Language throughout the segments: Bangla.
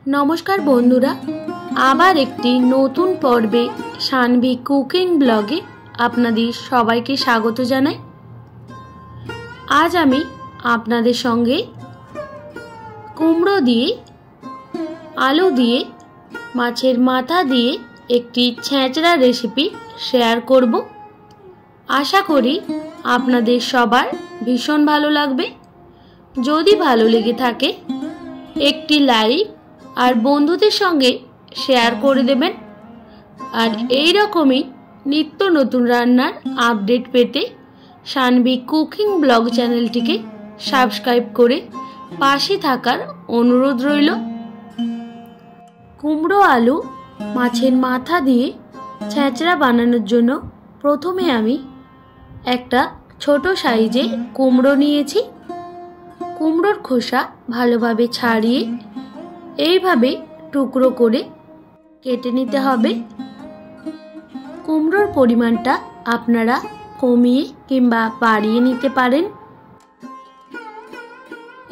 नमस्कार बंधुरा आबार एकटी नतून पर्वे शानवी कुकिंग ब्लगे आपनादेर सबाइके स्वागत जानाई। आज आमी आपनादेर संगे कुमड़ो दिए आलू दिए माछेर माथा दिए एकटी छेंचड़ा रेसिपि शेयर करब। आशा करी आपनादेर सबार भीषण भालो लागबे। यदि भालो लेगे थाके एकटी लाइक और बंधुदेर संगे शेयर करे देबेन और एई रकमई नित्य नतून रान्नार आपडेट पेते शानवी कुकिंग ब्लग चैनलटिके सबस्क्राइब करे पाशे थाकार अनुरोध रइल। कुमड़ो आलू माछेर माथा दिए छेंचड़ा बानानोर जोन्नो प्रथमे आमी एकटा छोटो साइजेर कुमड़ो नियेछि। कुमड़ोर खोसा भालोभाबे छाड़िए এইভাবে টুকরো করে কেটে নিতে হবে। কুমড়োর পরিমাণটা আপনারা কমিয়ে কিংবা বাড়িয়ে নিতে পারেন।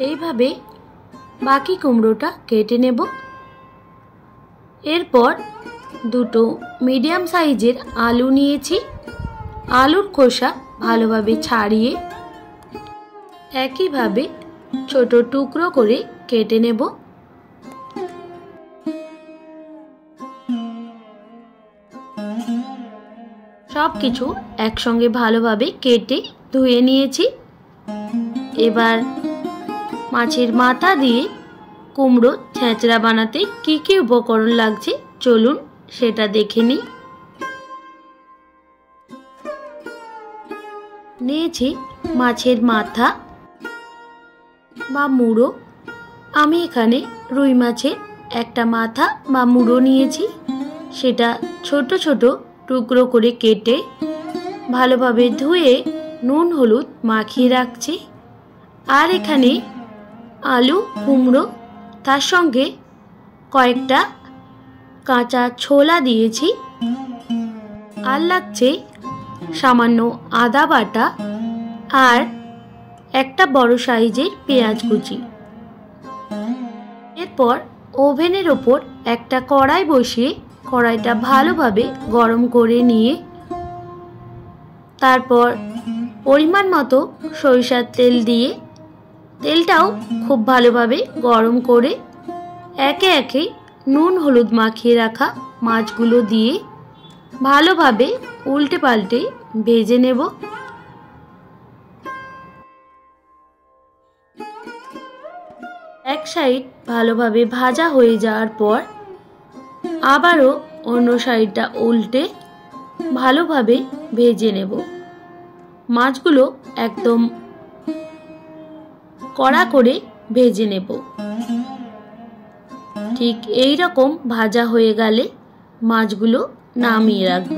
এইভাবে বাকি কুমড়োটা কেটে নেব। এরপর দুটো মিডিয়াম সাইজের আলু নিয়েছি। আলুর খোসা ভালোভাবে ছাড়িয়ে একইভাবে ছোট টুকরো করে কেটে নেব। सबकिछु एकसंगे भालोभाबे केटे धुए निয়েছি। एबार माछेर माथा दिए कुमड़ो छेंचड़ा बानाते की की उपकरण लागছে चलुन सेटा देखे निই। নিয়েছি মাছের মাথা বা মুড়ো। আমি এখানে রুই মাছের একটা মাথা বা মুড়ো নিয়েছি। সেটা ছোট ছোট টুকরো করে কেটে ভালোভাবে ধুয়ে নুন হলুদ মাখিয়ে রাখছি। আর এখানে আলু কুমড়ো তার সঙ্গে কয়েকটা কাঁচা ছোলা দিয়েছি। আর লাগছে সামান্য আদা বাটা আর একটা বড় সাইজের পেঁয়াজ কুচি। এরপর ওভেনের ওপর একটা কড়াই বসিয়ে কড়াইটা ভালোভাবে গরম করে নিয়ে তারপর পরিমাণ মতো সরিষার তেল দিয়ে তেলটাও খুব ভালোভাবে গরম করে একে একে নুন হলুদ মাখিয়ে রাখা মাছগুলো দিয়ে ভালোভাবে উল্টে পাল্টে ভেজে নেব। এক সাইড ভালোভাবে ভাজা হয়ে যাওয়ার পর আবারও অন্য সাইডটা উল্টে ভালোভাবে ভেজে নেব। মাছগুলো একদম কড়া করে ভেজে নেব। ঠিক এই রকম ভাজা হয়ে গেলে মাছগুলো নামিয়ে রাখব।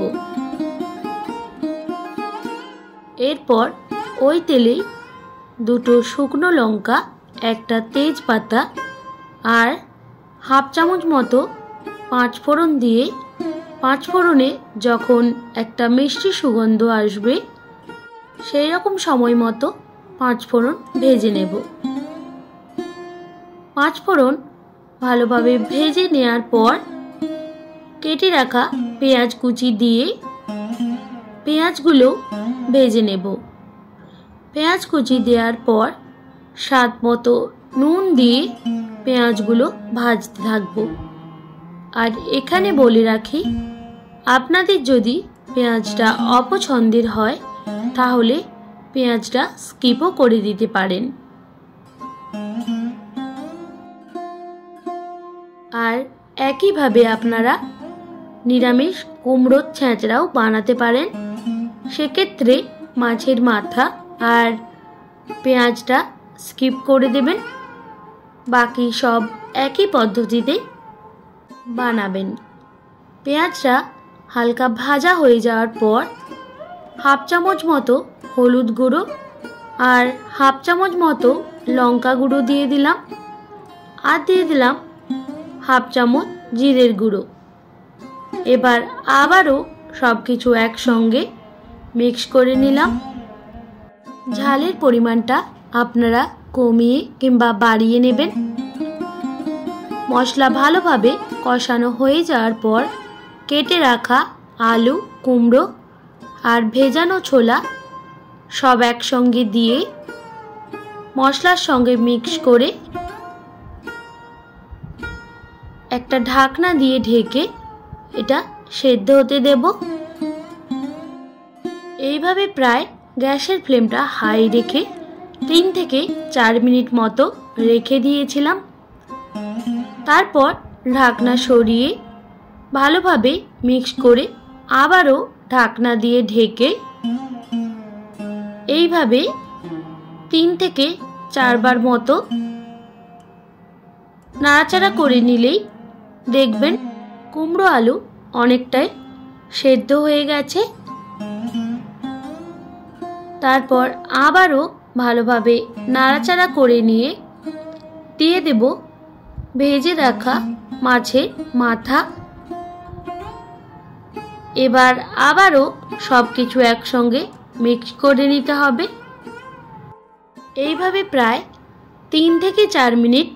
এরপর ওই তেলে দুটো শুকনো লঙ্কা একটা তেজপাতা আর হাফ চামচ মতো পাঁচফোড়ন দিয়ে পাঁচফোড়নে যখন একটা মিষ্টি সুগন্ধ আসবে সেই রকম সময় মতো পাঁচফোড়ন ভেজে নেব। পাঁচফোড়ন ভালোভাবে ভেজে নেওয়ার পর কেটে রাখা পেঁয়াজ কুচি দিয়ে পেঁয়াজগুলো ভেজে নেব। পেঁয়াজ কুচি দেওয়ার পর স্বাদ মতো নুন দিয়ে পেঁয়াজগুলো ভাজতে থাকবো। আর এখানে বলে রাখি আপনাদের যদি পেঁয়াজটা অপছন্দের হয় তাহলে পেঁয়াজটা স্কিপও করে দিতে পারেন। আর একইভাবে আপনারা নিরামিষ কুমড়োর ছ্যাঁচড়াও বানাতে পারেন। সেক্ষেত্রে মাছের মাথা আর পেঁয়াজটা স্কিপ করে দেবেন। বাকি সব একই পদ্ধতিতে বানাবেন। পেঁয়াজটা হালকা ভাজা হয়ে যাওয়ার পর হাফ চামচ মতো হলুদ গুঁড়ো আর হাফ চামচ মতো লঙ্কা গুঁড়ো দিয়ে দিলাম। আর দিয়ে দিলাম হাফ চামচ জিরের গুঁড়ো। এবার আবারও সব কিছু একসঙ্গে মিক্স করে নিলাম। ঝালের পরিমাণটা আপনারা কমিয়ে কিংবা বাড়িয়ে নেবেন। মশলা ভালোভাবে কষানো হয়ে যাওয়ার পর কেটে রাখা আলু, কুমড়ো আর ভেজানো ছোলা সব একসঙ্গে দিয়ে মশলার সঙ্গে মিক্স করে একটা ঢাকনা দিয়ে ঢেকে এটা সেদ্ধ হতে দেব। এইভাবে প্রায় গ্যাসের ফ্লেমটা হাই রেখে 3 থেকে 4 মিনিট মতো রেখে দিয়েছিলাম। তারপর ঢাকনা সরিয়ে ভালোভাবে মিক্স করে আবারও ঢাকনা দিয়ে ঢেকে এইভাবে 3 থেকে 4 বার মতো নাড়াচাড়া করে নিলেই দেখবেন কুমড়ো আলু অনেকটাই সেদ্ধ হয়ে গেছে। তারপর আবারও ভালোভাবে নাড়াচাড়া করে নিয়ে দিয়ে দেব ভেজে রাখা মাছের মাথা। এবার আবারও সব কিছু একসঙ্গে মিক্স করে নিতে হবে। এইভাবে প্রায় 3 থেকে 4 মিনিট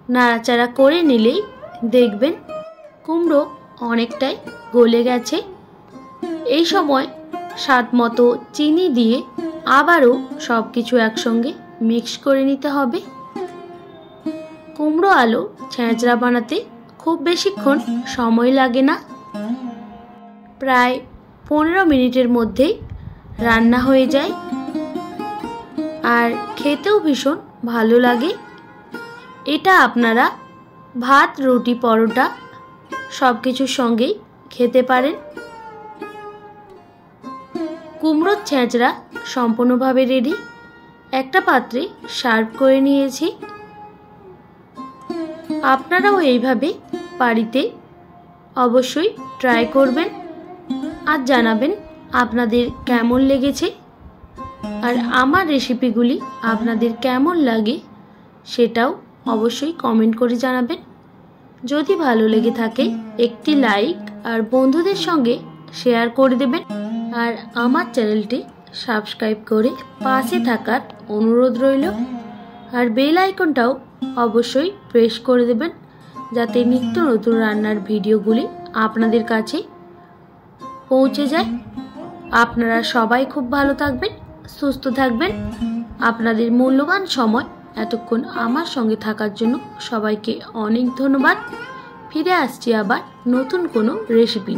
নাড়াচাড়া করে নিলেই দেখবেন কুমড়ো অনেকটাই গলে গেছে। এই সময় স্বাদ মতো চিনি দিয়ে আবারও সব কিছু একসঙ্গে মিক্স করে নিতে হবে। কুমড়ো আলু ছেঁচড়া বানাতে খুব বেশিক্ষণ সময় লাগে না, প্রায় 15 মিনিটের মধ্যেই রান্না হয়ে যায় আর খেতেও ভীষণ ভালো লাগে। এটা আপনারা ভাত, রুটি, পরোটা সব কিছুর সঙ্গেই খেতে পারেন। কুমড়োর ছেঁচড়া সম্পূর্ণভাবে রেডি। একটা পাত্রে সার্ভ করে নিয়েছি। আপনারাও এইভাবে বাড়িতে অবশ্যই ট্রাই করবেন আর জানাবেন আপনাদের কেমন লেগেছে আর আমার রেসিপিগুলি আপনাদের কেমন লাগে সেটাও অবশ্যই কমেন্ট করে জানাবেন। যদি ভালো লেগে থাকে একটি লাইক আর বন্ধুদের সঙ্গে শেয়ার করে দেবেন আর আমার চ্যানেলটি সাবস্ক্রাইব করে পাশে থাকার অনুরোধ রইল আর বেল আইকনটাও অবশ্যই প্রেস করে দেবেন যাতে নিত্য নতুন রান্নার ভিডিওগুলি আপনাদের কাছে পৌঁছে যায়। আপনারা সবাই খুব ভালো থাকবেন, সুস্থ থাকবেন। আপনাদের মূল্যবান সময় এতক্ষণ আমার সঙ্গে থাকার জন্য সবাইকে অনেক ধন্যবাদ। ফিরে আসছি আবার নতুন কোনো রেসিপি।